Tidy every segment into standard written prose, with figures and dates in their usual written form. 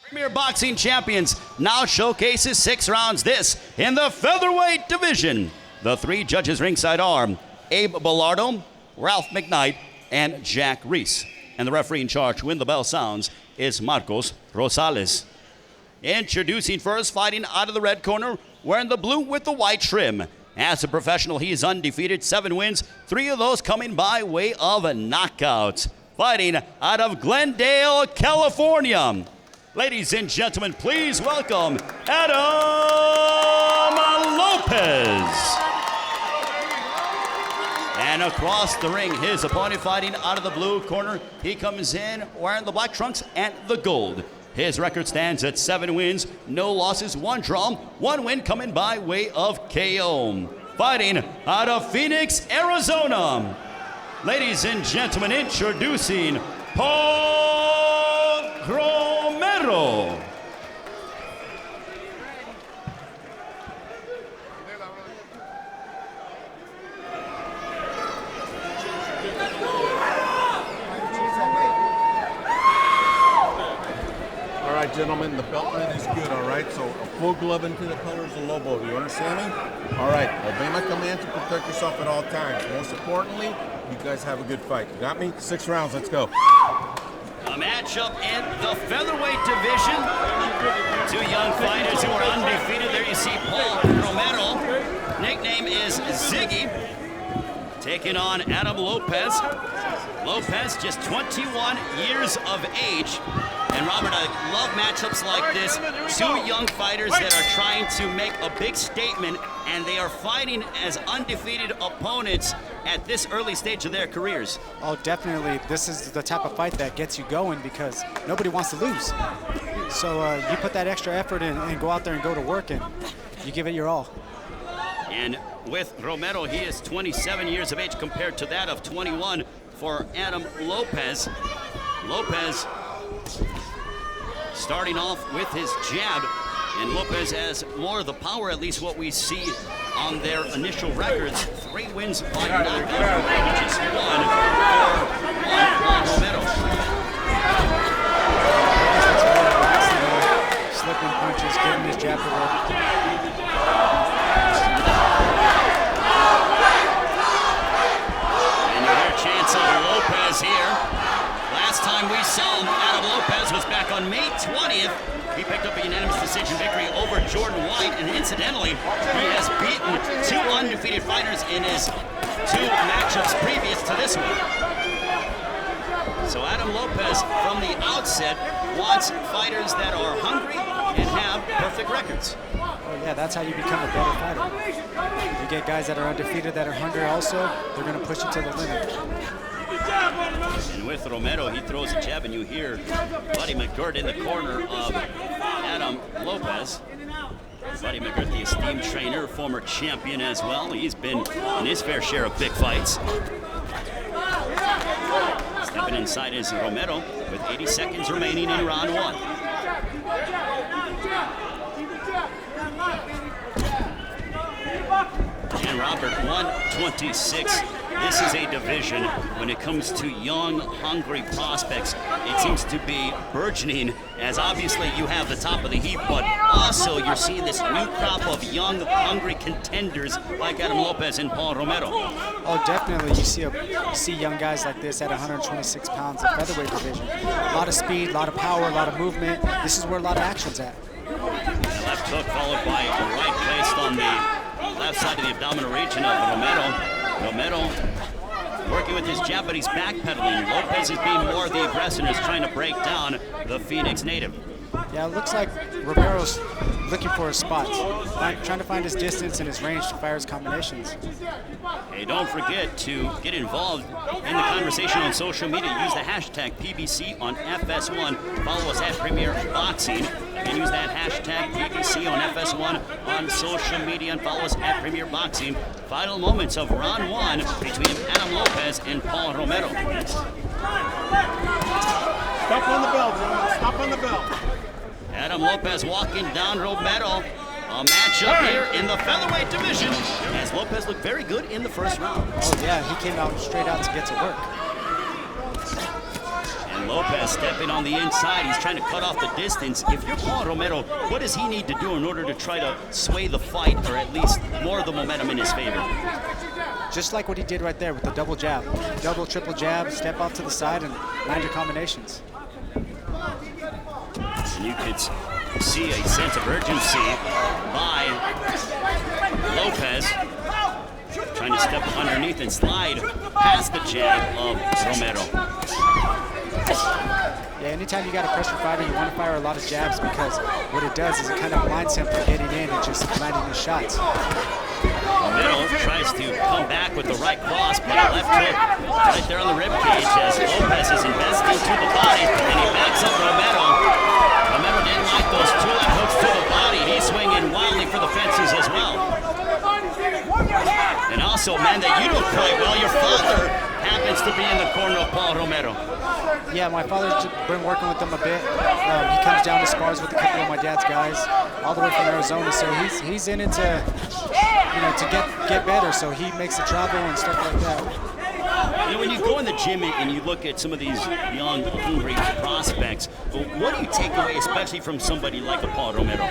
Premier Boxing Champions now showcases 6 rounds this in the featherweight division. The 3 judges ringside are Abe Bellardo, Ralph McKnight, and Jack Reese. And the referee in charge when the bell sounds is Marcos Rosales. Introducing first, fighting out of the red corner, wearing the blue with the white trim. As a professional, he is undefeated, 7 wins, 3 of those coming by way of knockouts. Fighting out of Glendale, California. Ladies and gentlemen, please welcome Adam Lopez. And across the ring, his opponent fighting out of the blue corner. He comes in wearing the black trunks and the gold. His record stands at 7 wins, no losses, 1 draw, 1 win coming by way of KO. Fighting out of Phoenix, Arizona. Ladies and gentlemen, introducing Paul Romero. All right, gentlemen, the beltman is good, all right? So a full glove into the colors of Lobo. You understand me? All right, obey my command to protect yourself at all times. Most importantly, you guys have a good fight. You got me? 6 rounds, let's go. A matchup in the featherweight division. 2 young fighters who are undefeated. There you see Paul Romero. Nickname is Ziggy. Taking on Adam Lopez. Lopez just 21 years of age. And Robert, I love matchups like this. 2 young fighters that are trying to make a big statement, and they are fighting as undefeated opponents at this early stage of their careers. Oh, definitely. This is the type of fight that gets you going because nobody wants to lose. So you put that extra effort in and go out there and go to work, and you give it your all. And with Romero, he is 27 years of age compared to that of 21 for Adam Lopez. Lopez starting off with his jab, and Lopez has more of the power, at least what we see on their initial records. 3 wins by knockout, just 1 for Romero. Slipping punches, giving his jab to work. And you hear chants of Lopez here. Last time we saw Adam Lopez was back on May 20th. He picked up a unanimous decision victory over Jordan White, and incidentally, he has beaten 2 undefeated fighters in his 2 matchups previous to this one. So Adam Lopez, from the outset, wants fighters that are hungry and have perfect records. Oh yeah, that's how you become a better fighter. You get guys that are undefeated that are hungry also, they're going to push you to the limit. And with Romero, he throws a jab, and you hear Buddy McGirt in the corner of Adam Lopez. Buddy McGirt, the esteemed trainer, former champion as well. He's been in his fair share of big fights. Stepping inside is Romero with 80 seconds remaining in round 1. And Robert, 126. This is a division, when it comes to young, hungry prospects, it seems to be burgeoning, as obviously you have the top of the heap, but also you're seeing this new crop of young, hungry contenders like Adam Lopez and Paul Romero. Oh, definitely. You see young guys like this at 126 pounds of featherweight division. A lot of speed, a lot of power, a lot of movement. This is where a lot of action's at. A left hook followed by a right placed on the left side of the abdominal region of Romero. Romero working with his jab, but he's backpedaling. Lopez is being more of the aggressor and is trying to break down the Phoenix native. Yeah, it looks like Romero's looking for a spot, trying to find his distance and his range to fire his combinations. Hey, don't forget to get involved in the conversation on social media. Use the hashtag PBC on FS1. Follow us at Premier Boxing. And use that hashtag PBC on FS1 on social media and follow us at Premier Boxing. Final moments of round 1 between Adam Lopez and Paul Romero. Stop on the belt, gentlemen. Stop on the belt. Adam Lopez walking down Romero. A matchup here in the featherweight division, as Lopez looked very good in the first round. Oh yeah, he came out straight out to get to work. And Lopez stepping on the inside. He's trying to cut off the distance. If you're Paul Romero, what does he need to do in order to try to sway the fight, or at least more of the momentum in his favor? Just like what he did right there with the double jab. Double, triple jab, step off to the side, and land your combinations. And you could see a sense of urgency by Lopez, trying to step underneath and slide past the jab of Romero. Yeah, anytime you got a pressure fighter, you want to fire a lot of jabs, because what it does is it kind of blinds him from getting in and just landing his shots. Romero tries to come back with the right cross, but a left hook right there on the rib cage as Lopez is investing to the body, and he backs up Romero. Romero didn't like those two left hooks to the body. He's swinging wildly for the fences as well. And also, man, that you know quite well, your father happens to be in the corner of Paul Romero. Yeah, my father's been working with them a bit. He comes down to spars with a couple of my dad's guys, all the way from Arizona. So he's in it to, to get better. So he makes the travel and stuff like that. You know, when you go in the gym and you look at some of these young, hungry prospects, what do you take away, especially from somebody like a Paul Romero?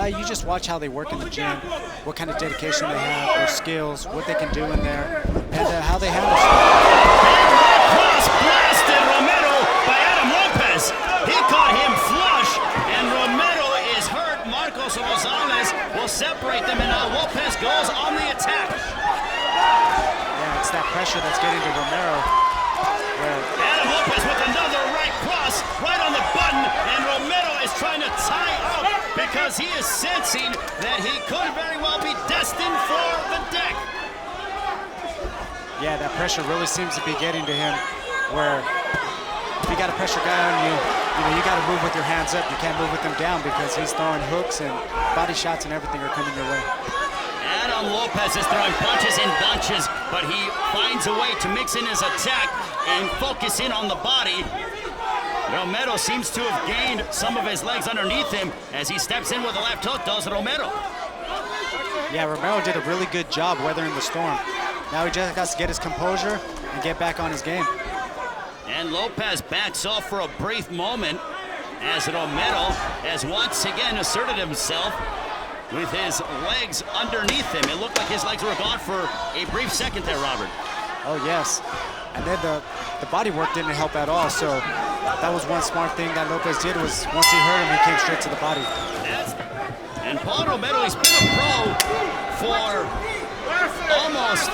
You just watch how they work in the gym, what kind of dedication they have, their skills, what they can do in there, and how they handle stuff. Cross blasted Romero by Adam Lopez. He caught him flush, and Romero is hurt. Marcos Rosales will separate them, and now Lopez goes on the attack. Yeah, it's that pressure that's getting to Romero. Adam Lopez with another right cross, right on the button, and Romero is trying to tie up because he is sensing that he could very well be destined for the deck. Yeah, that pressure really seems to be getting to him, where if you got a pressure guy on you, you got to move with your hands up. You can't move with them down, because he's throwing hooks and body shots and everything are coming your way. Adam Lopez is throwing punches in bunches, but he finds a way to mix in his attack and focus in on the body. Romero seems to have gained some of his legs underneath him as he steps in with a left hook, does Romero. Yeah, Romero did a really good job weathering the storm. Now he just has to get his composure and get back on his game. And Lopez backs off for a brief moment as Romero has once again asserted himself with his legs underneath him. It looked like his legs were gone for a brief second there, Robert. Oh, yes. And then the body work didn't help at all. So that was one smart thing that Lopez did, was once he hurt him, he came straight to the body. And Paul Romero, he's been a pro for almost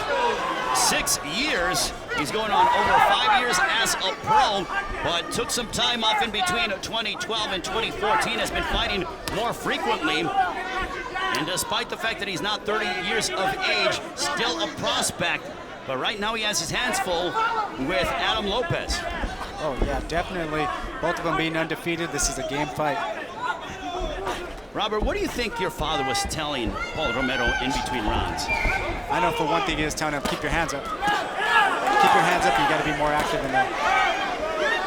6 years. He's going on over 5 years as a pro, but took some time off in between 2012 and 2014, has been fighting more frequently. And despite the fact that he's not 30 years of age, still a prospect. But right now he has his hands full with Adam Lopez. Oh, yeah, definitely. Both of them being undefeated, this is a game fight. Robert, what do you think your father was telling Paul Romero in between rounds? I know for one thing he was telling him, keep your hands up. Keep your hands up, you got to be more active than that.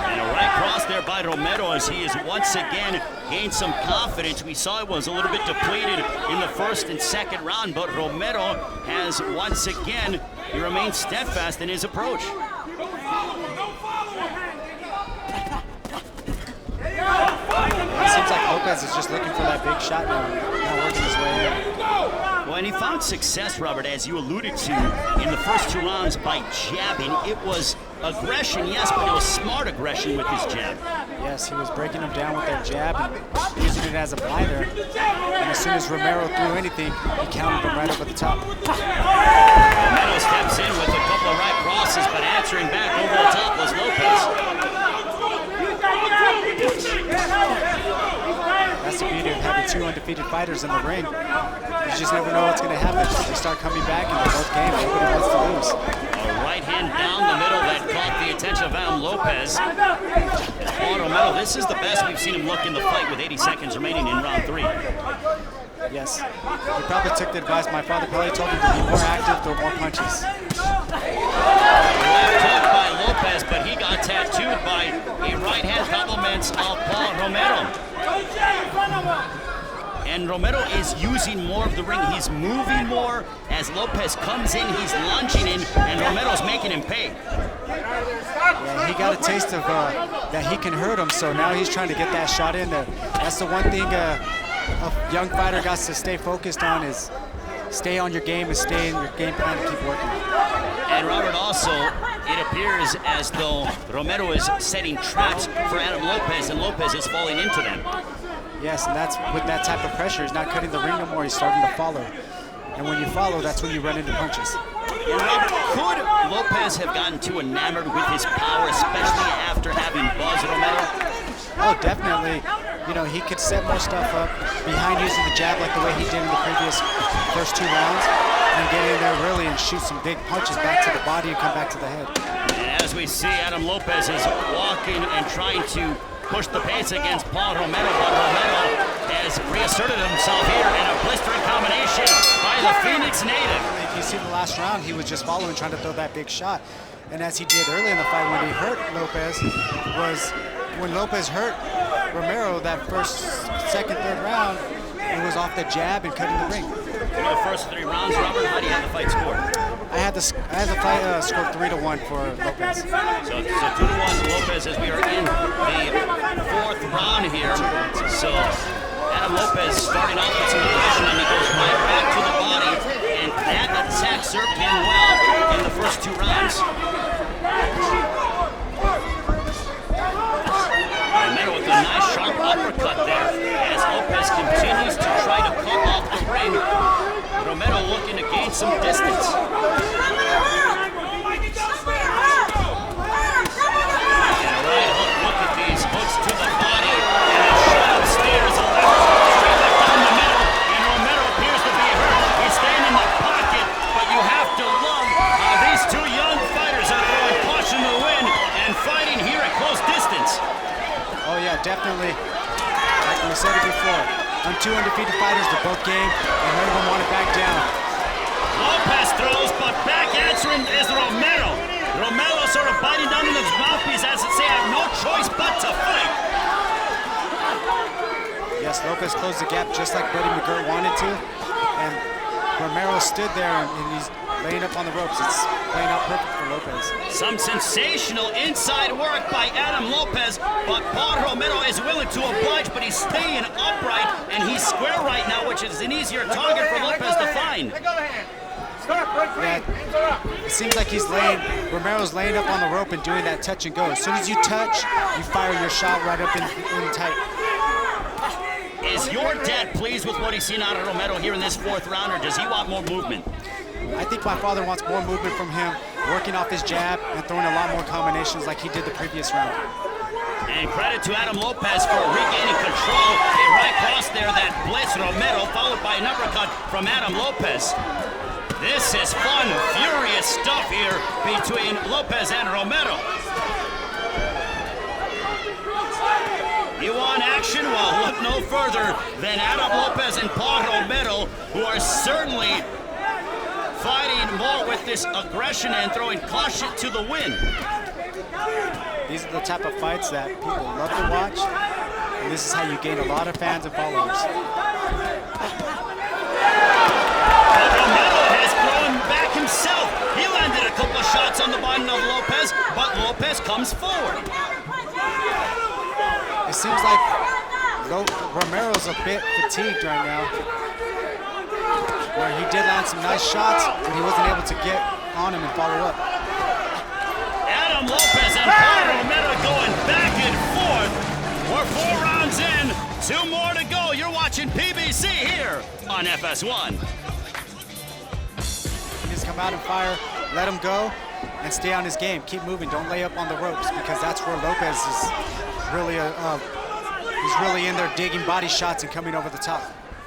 And a right cross there by Romero as he has once again gained some confidence. We saw it was a little bit depleted in the first and second round, but Romero has once again, he remains steadfast in his approach. It seems like Lopez is just looking for that big shot now, not working his way in. Well, and he found success, Robert, as you alluded to, in the first 2 rounds by jabbing. It was aggression, yes, but it was smart aggression with his jab. Yes, he was breaking him down with that jab and using it as a blinder. And as soon as Romero threw anything, he countered him right over the top. Romero steps in with a couple of right crosses, but answering back over the top was Lopez. That's the beauty of having 2 undefeated fighters in the ring. You just never know what's going to happen. They start coming back and they're both game. Nobody wants to lose. A right hand down the middle that caught the attention of Adam Lopez. Paul Romero, this is the best we've seen him look in the fight with 80 seconds remaining in round 3. Yes. He probably took the advice. My father probably told him to be more active, throw more punches. Left hook by Lopez, but he got tattooed by a right hand compliments of Paul Romero. And Romero is using more of the ring. He's moving more. As Lopez comes in, he's lunging in, and Romero's making him pay. Yeah, he got a taste of that he can hurt him, so now he's trying to get that shot in there. That's the one thing a young fighter got to stay focused on is stay on your game and stay in your game plan and keep working. And Robert, also, it appears as though Romero is setting traps for Adam Lopez, and Lopez is falling into them. Yes, and that's with that type of pressure. He's not cutting the ring no more. He's starting to follow. And when you follow, that's when you run into punches. And Robert, could Lopez have gotten too enamored with his power, especially after having buzzed Romero? Oh, definitely. You know, he could set more stuff up behind using the jab like the way he did in the previous first 2 rounds and get in there really and shoot some big punches back to the body and come back to the head. And as we see, Adam Lopez is walking and trying to push the pace against Paul Romero, but Romero has reasserted himself here in a blistering combination by the Phoenix native. If you see the last round, he was just following, trying to throw that big shot. And as he did early in the fight when he hurt Lopez, was when Lopez hurt Romero that first, second, third round, it was off the jab and cutting the ring. In the first 3 rounds, Robert, how do you have the fight scored? I had the fight scored 3-1 for Lopez. So 2-1 Lopez as we are in the 4th round here. So Adam Lopez starting off with some aggression and he goes right back to the body, and that attack served him well in the first 2 rounds. Romero with a nice sharp uppercut there as Lopez continues to try to cut off the ring. Romero looking to gain some distance. And a right hook, look at these hooks to the body, and a shot upstairs, a left straight left down the middle, and Romero appears to be hurt. He's staying in the pocket, but you have to love how these 2 young fighters are throwing caution to the wind and fighting here at close distance. Oh yeah, definitely. Like we said it before, on 2 undefeated fighters, they're both game, and none of them want to back down. Lopez throws, but back answering is Romero. Romero sort of biting down in his mouthpiece as to say, I have no choice but to fight. Yes, Lopez closed the gap just like Buddy McGirt wanted to, and Romero stood there and he's laying up on the ropes. It's playing out perfect for Lopez. Some sensational inside work by Adam Lopez, but Paul Romero is willing to oblige, but he's staying upright, and he's square right now, which is an easier target for Lopez to find. Yeah, it seems like Romero's laying up on the rope and doing that touch and go. As soon as you touch, you fire your shot right up in tight. Is your dad pleased with what he's seen out of Romero here in this 4th round, or does he want more movement? I think my father wants more movement from him, working off his jab and throwing a lot more combinations like he did the previous round. And credit to Adam Lopez for regaining control. A right cross there that blitzed Romero, followed by an uppercut from Adam Lopez. This is fun, furious stuff here between Lopez and Romero. You want action? Well, look no further than Adam Lopez and Paul Romero, who are certainly fighting more with this aggression and throwing caution to the wind. These are the type of fights that people love to watch, and this is how you gain a lot of fans and followers. Romero has grown back himself. He landed a couple of shots on the body of Lopez, but Lopez comes forward. It seems like Romero's a bit fatigued right now, where he did land some nice shots, but he wasn't able to get on him and follow up. Adam Lopez and Paul Romero going back and forth. We're 4 rounds in, 2 more to go. You're watching PBC here on FS1. Just come out and fire, let him go, and stay on his game. Keep moving, don't lay up on the ropes, because that's where Lopez is really he's really in there digging body shots and coming over the top.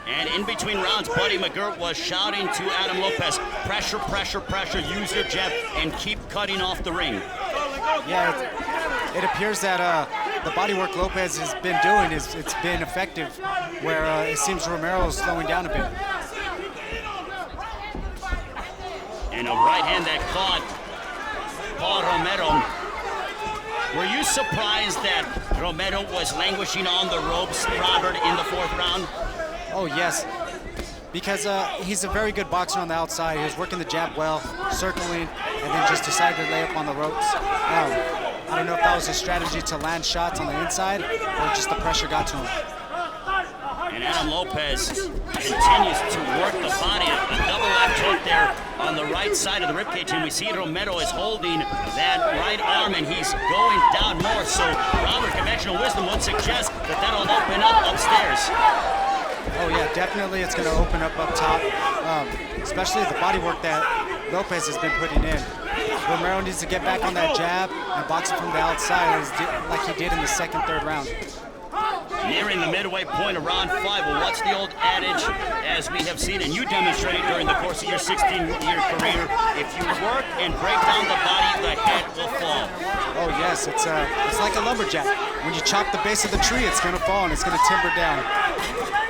And in between rounds, Buddy McGirt was shouting to Adam Lopez, pressure, pressure, pressure, use your jab, and keep cutting off the ring. Yeah, it appears that the body work Lopez has been doing, it's been effective, where it seems Romero is slowing down a bit. And a right hand that caught Paul Romero. Were you surprised that Romero was languishing on the ropes, Robert, in the 4th round? Oh, yes, because he's a very good boxer on the outside. He was working the jab well, circling, and then just decided to lay up on the ropes. I don't know if that was a strategy to land shots on the inside or just the pressure got to him. And Adam Lopez continues to work the body. A double left hook there on the right side of the ribcage, and we see Romero is holding that right arm, and he's going down more. So Robert, conventional wisdom would suggest that that'll open up upstairs. Oh yeah, definitely it's going to open up top, especially the body work that Lopez has been putting in. Romero needs to get back on that jab and box it from the outside like he did in the second, third round. Nearing the midway point of round 5. Well, what's the old adage, as we have seen and you demonstrated during the course of your 16-year career? If you work and break down the body, the head will fall. Oh yes, it's like a lumberjack. When you chop the base of the tree, it's going to fall and it's going to timber down.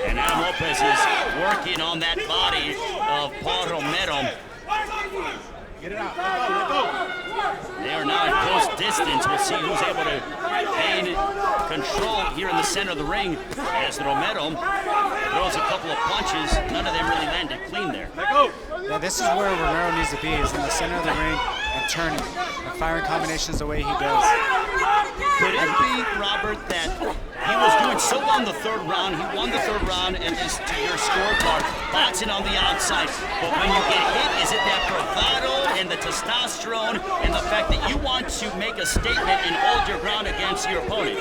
And Adam Lopez is working on that body of Paul Romero. Get it out. Let go. They are now at close distance. We'll see who's able to gain control here in the center of the ring as Romero throws a couple of punches. None of them really landed clean there. Let go. Yeah, this is where Romero needs to be, is in the center of the ring and turning and firing combinations the way he does. Could it be, Robert, that he was doing so well in the third round, he won the third round, and is to your scorecard, boxing on the outside, but when you get hit, is it that bravado and the testosterone and the fact that you want to make a statement and hold your ground against your opponent?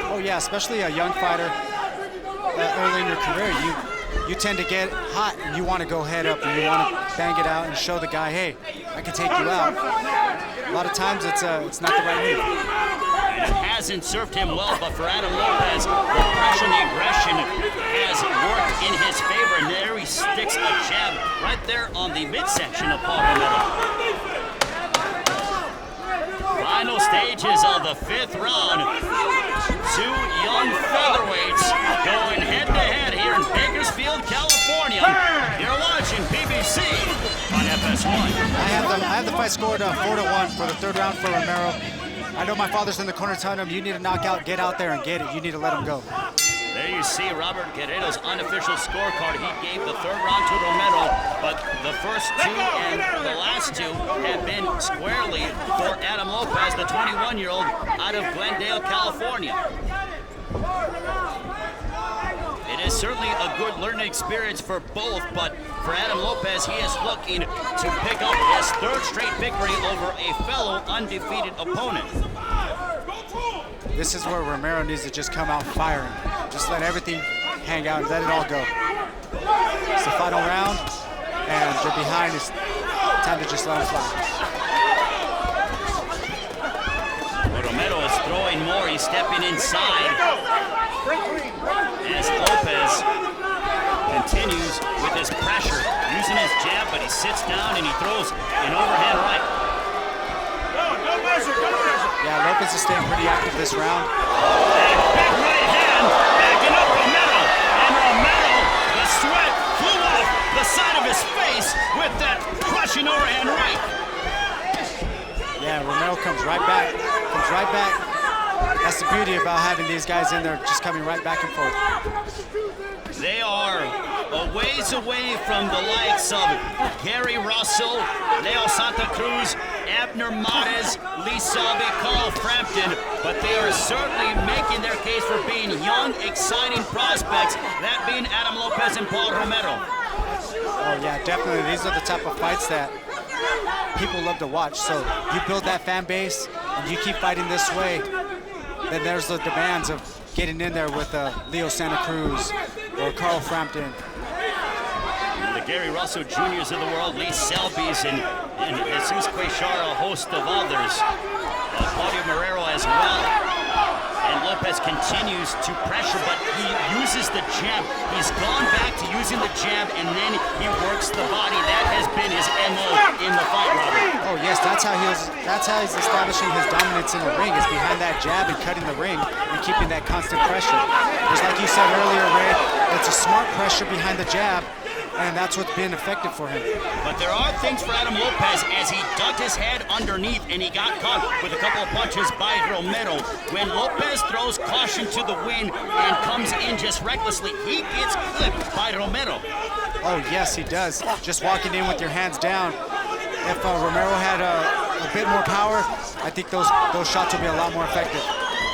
Oh yeah, especially a young fighter early in your career, you tend to get hot and you want to go head up and you want to bang it out and show the guy, hey, I can take you out. A lot of times it's not the right move. It hasn't served him well, but for Adam Lopez, the pressure and the aggression has worked in his favor, and there he sticks a jab right there on the midsection of Paul Romero. Final stages of the 5th round. Two young featherweights going head-to-head here in Bakersfield, California. You're watching PBC on FS1. I have the fight scored 4-1 for the third round for Romero. I know my father's in the corner telling him, you need to knock out, get out there and get it. You need to let him go. There you see Robert Guerrero's unofficial scorecard. He gave the third round to Romero, but the first two and the last two have been squarely for Adam Lopez, the 21-year-old out of Glendale, California. It is certainly a good learning experience for both, but for Adam Lopez, he is looking to pick up his third straight victory over a fellow undefeated opponent. This is where Romero needs to just come out firing. Just let everything hang out and let it all go. It's the final round, and they're behind. It's time to just let them fly. Well, Romero is throwing more. He's stepping inside as Lopez continues with his pressure, using his jab, but he sits down and he throws an overhand right. Yeah, Lopez is staying pretty active this round. And big right hand backing up Romero. And Romero, the sweat flew off the side of his face with that crushing overhand right. Yeah, Romero comes right back. That's the beauty about having these guys in there, just coming right back and forth. They are a ways away from the likes of Gary Russell, Leo Santa Cruz, Abner Mares, Lee Selby, Carl Frampton, but they are certainly making their case for being young, exciting prospects, that being Adam Lopez and Paul Romero. Oh yeah, definitely. These are the type of fights that people love to watch. So you build that fan base and you keep fighting this way, then there's the demands of getting in there with Leo Santa Cruz or Carl Frampton. The Gary Russell Jr.'s of the world, Lee Selby's, and Jesus Quechara, a host of others. Claudio Marrero as well. And Lopez continues to pressure, but he uses the jab. He's gone back to using the jab, and then he works the body. That has been his MO in the fight, Robert. Oh yes, that's how he's establishing his dominance in the ring, is behind that jab and cutting the ring and keeping that constant pressure. Just like you said earlier, Ray, it's a smart pressure behind the jab, and that's what's been effective for him. But there are things for Adam Lopez as he dug his head underneath and he got caught with a couple of punches by Romero. When Lopez throws caution to the wind and comes in just recklessly, he gets clipped by Romero. Oh yes, he does. Just walking in with your hands down. If Romero had a bit more power, I think those shots will be a lot more effective.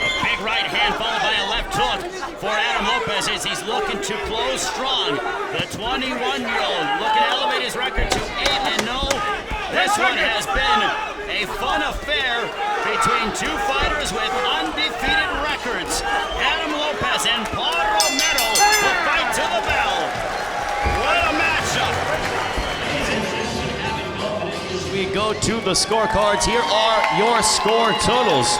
A big right hand followed by a left hook for Adam Lopez as he's looking to close strong. The 21-year-old looking to elevate his record to 8-0. This one has been a fun affair between two fighters with undefeated records. Adam Lopez and Paul Romero will fight to the bell. What a matchup! As we go to the scorecards, here are your score totals.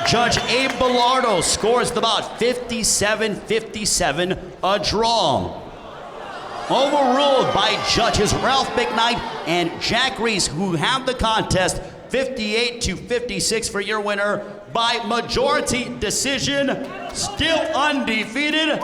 Judge Abe Bellardo scores the bout 57-57, a draw. Overruled by judges Ralph McKnight and Jack Reese, who have the contest 58-56 for your winner by majority decision, still undefeated,